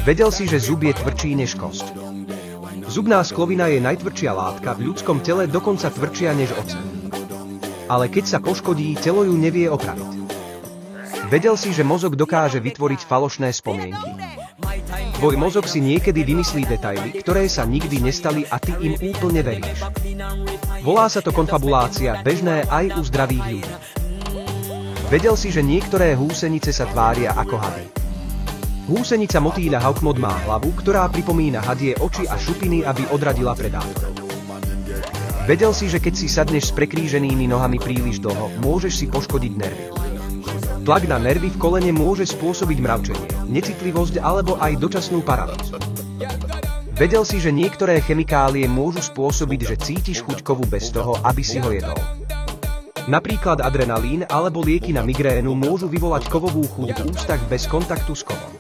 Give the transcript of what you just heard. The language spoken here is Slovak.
Vedel si, že zub je tvrdší než kosť. Zubná sklovina je najtvrdšia látka v ľudskom tele, dokonca tvrdšia než oceľ. Ale keď sa poškodí, telo ju nevie opraviť. Vedel si, že mozog dokáže vytvoriť falošné spomienky. Tvoj mozog si niekedy vymyslí detaily, ktoré sa nikdy nestali a ty im úplne veríš. Volá sa to konfabulácia, bežné aj u zdravých ľudí. Vedel si, že niektoré húsenice sa tvária ako hady. Húsenica motýľa Hawkmoth má hlavu, ktorá pripomína hadie oči a šupiny, aby odradila predátorov. Vedel si, že keď si sadneš s prekríženými nohami príliš dlho, môžeš si poškodiť nervy. Tlak na nervy v kolene môže spôsobiť mravčenie, necitlivosť alebo aj dočasnú paralýzu. Vedel si, že niektoré chemikálie môžu spôsobiť, že cítiš chuť kovu bez toho, aby si ho jedol. Napríklad adrenalín alebo lieky na migrénu môžu vyvolať kovovú chuť v ústach bez kontaktu s kovom.